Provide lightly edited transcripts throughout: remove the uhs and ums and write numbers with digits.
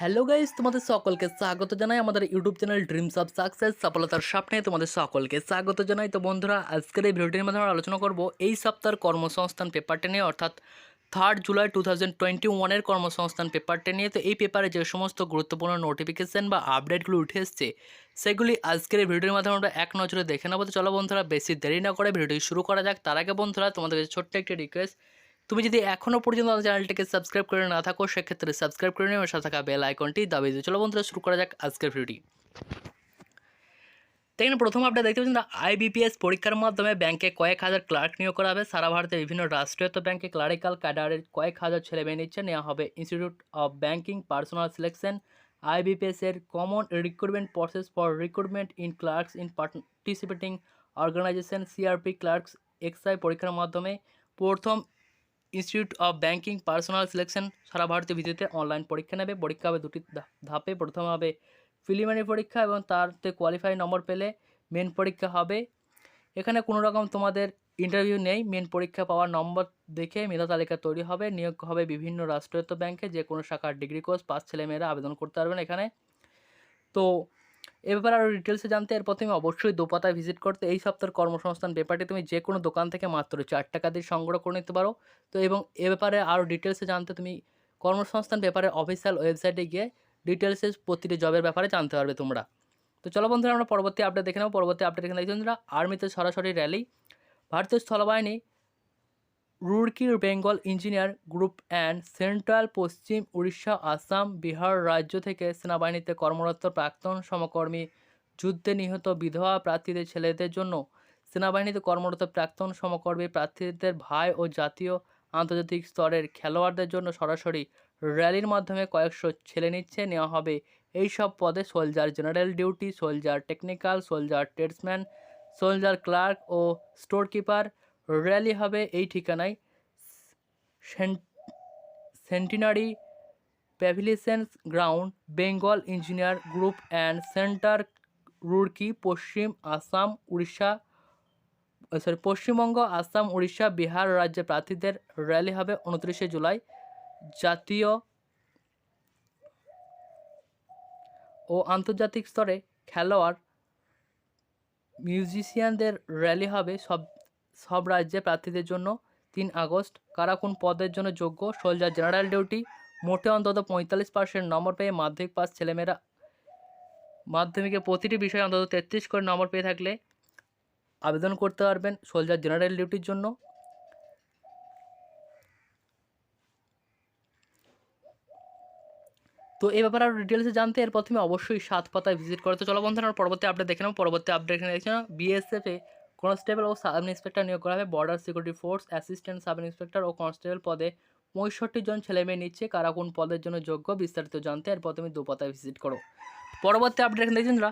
Hello guys, তোমাদের সকলকে স্বাগত জানাই আমাদের YouTube channel dreams of success সফলতার স্বপ্নে তোমাদের সকলকে স্বাগত জানাই। তো বন্ধুরা, আজকের এই ভিডিওটির মাধ্যমে আমরা আলোচনা করব এই সপ্তাহের কর্মসংস্থান পেপারটা নিয়ে, অর্থাৎ 3 জুলাই 2021 কর্মসংস্থান পেপারটা নিয়ে। তো এই পেপারে যে সমস্ত গুরুত্বপূর্ণ নোটিফিকেশন বা আপডেটগুলো উঠে এসছে সেগুলি আজকের এই ভিডিওর মাধ্যমে আমরা এক নজরে দেখে নেবো। তো চলো বন্ধুরা, বেশি দেরি না করে ভিডিওটি শুরু করা যাক। তার আগে বন্ধুরা, তোমাদের কাছে ছোট্ট একটি রিকোয়েস্ট, তুমি যদি এখনও পর্যন্ত আমাদের চ্যানেলটিকে সাবস্ক্রাইব করে না থাকো সেক্ষেত্রে সাবস্ক্রাইব করে নিও, সাথে থাকা বেল আইকনটি দাবিয়ে দিও। চলো বন্ধুরা, শুরু করা যাক আজকের ভিডিওটি। তো এখানে প্রথম আপডেট দেখতে পাচ্ছেন, আইবিপিএস পরীক্ষার মাধ্যমে ব্যাংকে কয়েক হাজার ক্লার্ক নিয়োগ করা হবে। সারা ভারতের বিভিন্ন রাষ্ট্রায়ত্ত ব্যাংকে ক্লারিক্যাল ক্যাডারের কয়েক হাজার ছেলে মেয়ে নিচ্ছে নেওয়া হবে। Institute of banking personnel selection IBPS এর common recruitment process for recruitment in clerks in participating organisation CRP clerks XI পরীক্ষার মাধ্যমে প্রথম institute of banking personnel selection সারা ভারতীয় ভিত্তিতে অনলাইন পরীক্ষা নেবে। পরীক্ষা হবে দুটি ধাপে। প্রথম হবে প্রিলিমিনারি পরীক্ষা এবং তারতে কোয়ালিফাই নম্বর পেলে মেন পরীক্ষা হবে। এখানে কোনো রকম তোমাদের ইন্টারভিউ নেই। মেন পরীক্ষা পাওয়ার নম্বর দেখে মেধা তালিকা তৈরি হবে। নিয়োগ হবে বিভিন্ন রাষ্ট্রায়ত্ত ব্যাংকে। যে কোনো শাখার ডিগ্রি কোর্স পাস ছেলেমেয়েরা আবেদন করতে পারবেন এখানে। তো এ ব্যাপারে আরও ডিটেলসে জানতে এর প্রথমে অবশ্যই দোপাতায় ভিজিট করতে। এই সপ্তাহের কর্মসংস্থান পেপারটি তুমি যে কোনো দোকান থেকে মাত্র 4 টাকা দিয়ে সংগ্রহ করে নিতে পারো। তো এবং এ ব্যাপারে আরও ডিটেলসে জানতে তুমি কর্মসংস্থান পেপারের অফিসিয়াল ওয়েবসাইটে গিয়ে ডিটেলসে প্রতিটি জবের ব্যাপারে জানতে পারবে তোমরা। তো চলো বন্ধুরা, আমরা পরবর্তী আপডেট দেখে নেব। পরবর্তী আপডেট এখানে দেখছি বন্ধুরা, আর্মিতে সরাসরি র্যালি। ভারতীয় স্থলবাহিনী রুড়কির Bengal engineer group and central পশ্চিম উড়িষ্যা আসাম বিহার রাজ্য থেকে সেনাবাহিনীতে কর্মরত প্রাক্তন সমকর্মী যুদ্ধে নিহত বিধবা প্রার্থীদের ছেলেদের জন্য সেনাবাহিনীতে কর্মরত প্রাক্তন সমকর্মী প্রার্থীদের ভাই ও জাতীয় আন্তর্জাতিক স্তরের খেলোয়াড়দের জন্য সরাসরি র্যালির মাধ্যমে কয়েকশো ছেলে নিচ্ছে নেওয়া হবে। এই সব পদে soldier general duty, soldier technical, soldier tradesman, soldier clerk ও স্টোর কিপার। র্যালি হবে এই ঠিকানায়, centenary pavilion ground, Bengal engineer group and centre, Roorkee, Paschimbanga, Assam, Orissa, Bihar রাজ্যে প্রার্থীদের র্যালি হবে 29শে জুলাই। জাতীয় ও আন্তর্জাতিক স্তরে খেলোয়াড় মিউজিশিয়ানদের র্যালি হবে সব রাজ্যে প্রার্থীদের জন্য 3 আগস্ট। কারা কোন পদের জন্য যোগ্য? সোলজার জেনারেল ডিউটি, মোটে অন্তত 45% নম্বর পেয়ে মাধ্যমিক পাস ছেলেমেয়েরা মাধ্যমিকে প্রতিটি বিষয়ে অন্তত 33 করে নম্বর পেয়ে থাকলে আবেদন করতে পারবেন সোলজার জেনারেল ডিউটির জন্য। তো এই ব্যাপারে আরও ডিটেলসে জানতে এর প্রথমে অবশ্যই 7 পাতায় ভিজিট করতে। চলো বন্ধুরা, আমরা পরবর্তী আপডেট দেখে নেব। পরবর্তী আপডেট এখানে দেখছি না, বিএসএফে কনস্টেবল ও সাব ইন্সপেক্টর নিয়োগ করা হবে। Border security force assistant sub inspector ও কনস্টেবল পদে 65 জন ছেলেমেয়ে নিচ্ছে। কারা কোন পদের জন্য যোগ্য বিস্তারিত জানতে এর প্রথমে 2 পাতায় ভিজিট করো। পরবর্তী আপডেট এখানে দেখছেন না,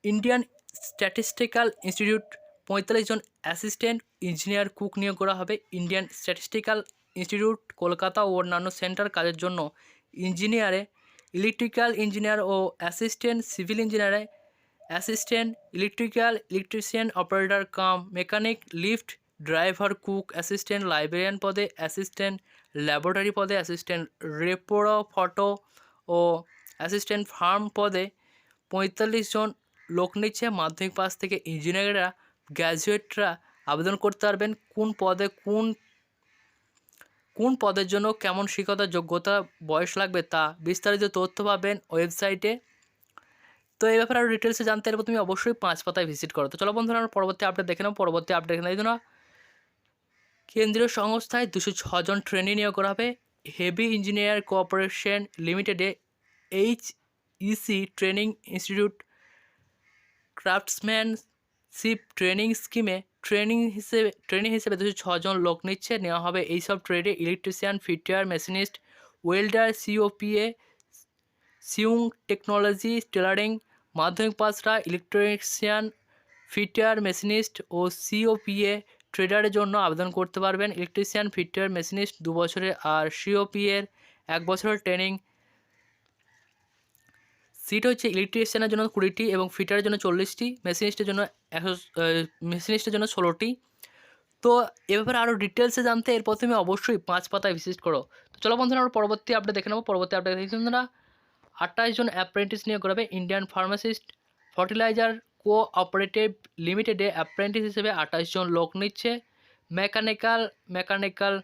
ইন্ডিয়ান স্ট্যাটিস্টিক্যাল ইনস্টিটিউট 45 জন অ্যাসিস্ট্যান্ট ইঞ্জিনিয়ার কুক নিয়োগ করা হবে। ইন্ডিয়ান স্ট্যাটিস্টিক্যাল ইনস্টিটিউট কলকাতা ও অন্যান্য সেন্টার কাজের জন্য ইঞ্জিনিয়ারে, ইলেকট্রিক্যাল ইঞ্জিনিয়ার ও অ্যাসিস্ট্যান্ট সিভিল ইঞ্জিনিয়ারে, assistant electrical electrician operator cum mechanic, lift driver, cook, assistant librarian পদে, অ্যাসিস্ট্যান্ট ল্যাবরেটরি পদে, অ্যাসিস্ট্যান্ট রেপোরো ফটো ও অ্যাসিস্ট্যান্ট ফার্ম পদে 45 জন লোক নিচ্ছে। মাধ্যমিক পাস থেকে ইঞ্জিনিয়াররা গ্র্যাজুয়েটরা আবেদন করতে পারবেন। কোন পদের জন্য কেমন শিক্ষাগত যোগ্যতা বয়স লাগবে তা বিস্তারিত তথ্য পাবেন ওয়েবসাইটে। তো এই ব্যাপারে আরও ডিটেলসে জানতে হলে তুমি অবশ্যই 5 পাতায় ভিজিট করো। তো চলো বন্ধুরা, আমরা পরবর্তী আপডেট দেখে নাও। পরবর্তী আপডেট এখানে দেখো না, কেন্দ্রীয় সংস্থায় 206 জন ট্রেনি নিয়োগ করা হবে। হেভি ইঞ্জিনিয়ার কোঅপারেশন লিমিটেডে HEC training institute craftsmanship training স্কিমে ট্রেনিং হিসেবে 206 জন লোক নিচ্ছে নেওয়া হবে। এইসব ট্রেডে electrician, fitter, machinist, welder, COPA, sewing technology, tailoring. মাধ্যমিক পাসরা ইলেকট্রিশিয়ান, ফিটার, মেশিনিস্ট ও COPA ট্রেডারের জন্য আবেদন করতে পারবেন। ইলেকট্রিশিয়ান, ফিটার, মেশিনিস্ট 2 বছরের আর COPA 1 বছরের ট্রেনিং। সিট হচ্ছে ইলেকট্রিশিয়ানের জন্য 20টি এবং ফিটারের জন্য 40টি, মেশিনিস্টের জন্য 16টি। তো এ ব্যাপারে আরও ডিটেলসে জানতে এর প্রথমে অবশ্যই 5 পাতায় ভিজিট করো। তো চলো বন্ধুরা, আমরা পরবর্তী আপডেট দেখে নেবো। পরবর্তী আপডেট দেখছি বন্ধুরা, 28 জন অ্যাপ্রেন্টিস নিয়োগ করা হবে। ইন্ডিয়ান ফার্মাসিস্ট ফার্টিলাইজার কোঅপারেটিভ লিমিটেডে অ্যাপ্রেন্টিস হিসেবে 28 জন লোক নিচ্ছে। Mechanical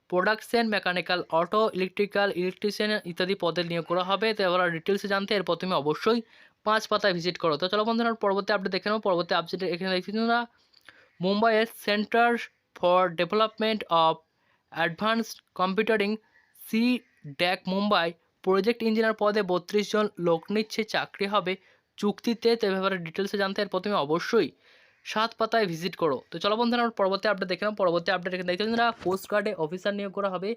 production, mechanical auto, electrician ইত্যাদি পদে নিয়োগ করা হবে। তো এবার ডিটেলসে জানতে এর প্রথমে অবশ্যই 5 পাতায় ভিজিট করো। তো চলো বন্ধুরা পরবর্তী আপডেট দেখে নেব। পরবর্তী আপডেট এখানে দেখছি তোমরা মুম্বাইয়ের centre for development of advanced computering CDAC Mumbai project engineer পদে 32 জন লোক নিচ্ছে, চাকরি হবে চুক্তিতে। তো এ ব্যাপারে ডিটেলসে জানতে এর প্রথমে অবশ্যই 7 পাতায় ভিজিট করো। তো চলো বন্ধুরা আমরা পরবর্তী আপডেট দেখে নাও। পরবর্তী আপডেট এখানে দেখতে বন্ধুরা কোস্ট গার্ডে অফিসার নিয়োগ করা হবে।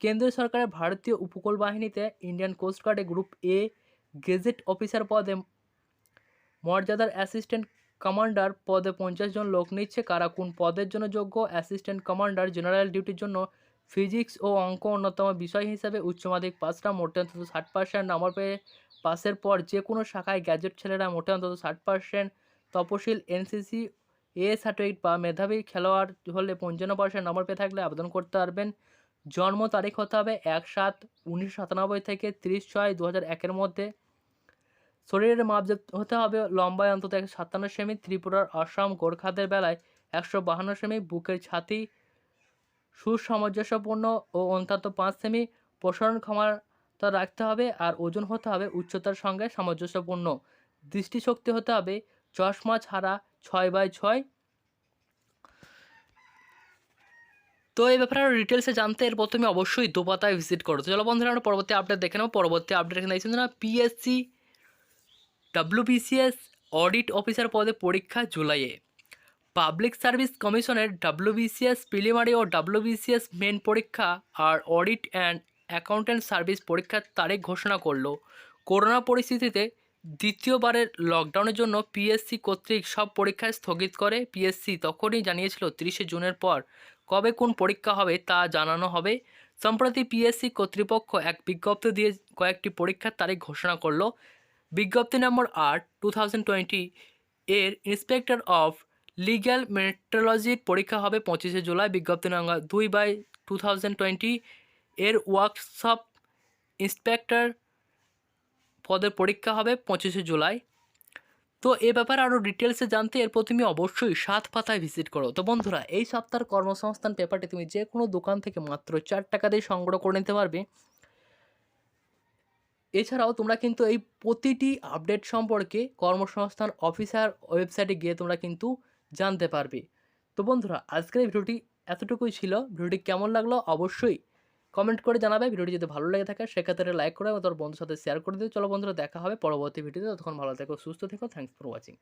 কেন্দ্রীয় সরকারের ভারতীয় উপকূল বাহিনীতে ইন্ডিয়ান কোস্ট গার্ডে গ্রুপ এ গেজেট অফিসার পদে মর্যাদার অ্যাসিস্ট্যান্ট কমান্ডার পদে 50 জন লোক নিচ্ছে। কারা কোন পদের জন্য যোগ্য? অ্যাসিস্ট্যান্ট কমান্ডার জেনারেল ডিউটির জন্য ফিজিক্স ও অঙ্ক অন্যতম বিষয় হিসাবে উচ্চ মাধ্যমিক পাসটা মোটে অন্তত 60% নম্বর পেয়ে পাসের পর যে কোনো শাখায় গ্র্যাজুয়েট ছেলেরা মোটে অন্তত 60%, তপশিল NCC A সার্টিফিকেট বা মেধাবী খেলোয়াড় হলে 55% নম্বর পেয়ে থাকলে আবেদন করতে পারবেন। জন্ম তারিখ হতে হবে 1/7/1997 থেকে 30/6/2001 মধ্যে। শরীরের মাপ হতে হবে লম্বায় অন্তত 157 সেমি, ত্রিপুরার, আসাম, গোর্খাদের বেলায় 152 সেমি, বুকের ছাতি সুসামঞ্জস্যপূর্ণ ও অন্তত 5 সেমি প্রসারণ ক্ষমতা রাখতে হবে। আর ওজন হতে হবে উচ্চতার সঙ্গে সামঞ্জস্যপূর্ণ। দৃষ্টিশক্তি হতে হবে চশমা ছাড়া 6/6। তো এই ব্যাপারে আরও ডিটেলসে জানতে এর প্রথমে অবশ্যই 2 পাতায় ভিজিট করো। তো চলো বন্ধুরা আমরা পরবর্তী আপডেট দেখে নেব। পরবর্তী আপডেট এখানে দেখছেন না PSC WBCS অডিট অফিসার পদে পরীক্ষা জুলাইয়ে। পাবলিক সার্ভিস কমিশনের WBCS প্রিলিমারি ও WBCS মেন পরীক্ষা আর অডিট অ্যান্ড অ্যাকাউন্ট্যান্ট সার্ভিস পরীক্ষার তারিখ ঘোষণা করলো। করোনা পরিস্থিতিতে দ্বিতীয়বারের লকডাউনের জন্য PSC কর্তৃক সব পরীক্ষা স্থগিত করে। PSC তখনই জানিয়েছিল 30শে জুনের পর কবে কোন পরীক্ষা হবে তা জানানো হবে। সম্প্রতি PSC কর্তৃপক্ষ এক বিজ্ঞপ্তি দিয়ে কয়েকটি পরীক্ষার তারিখ ঘোষণা করলো। বিজ্ঞপ্তি নম্বর 8/2020 এর ইন্সপেক্টর অফ লিগ্যাল মেট্রোলজির পরীক্ষা হবে 25শে জুলাই। বিজ্ঞপ্তি নম্বর 2/2020 এর ওয়ার্কশপ ইন্সপেক্টর পদের পরীক্ষা হবে 25শে জুলাই। তো এ ব্যাপারে আরও ডিটেলসে জানতে এর প্রথমে অবশ্যই 7 পাতায় ভিজিট করো। তো বন্ধুরা এই সপ্তাহের কর্মসংস্থান পেপারটি তুমি যে কোনো দোকান থেকে মাত্র 4 টাকা দিয়ে সংগ্রহ করে নিতে পারবে। এছাড়াও তোমরা কিন্তু এই প্রতিটি আপডেট সম্পর্কে কর্মসংস্থান অফিসার ওয়েবসাইটে গিয়ে তোমরা কিন্তু জানতে পারবে। তো বন্ধুরা আজকের এই ভিডিওটি এতটুকুই ছিল। ভিডিওটি কেমন লাগলো অবশ্যই কমেন্ট করে জানাবে। ভিডিওটি যদি ভালো লেগে থাকে সেক্ষেত্রে লাইক করে এবং তোর বন্ধুর সাথে শেয়ার করে দিও। চলো বন্ধুরা দেখা হবে পরবর্তী ভিডিওতে। ততক্ষণ ভালো থেকো, সুস্থ থেকো। Thanks for watching.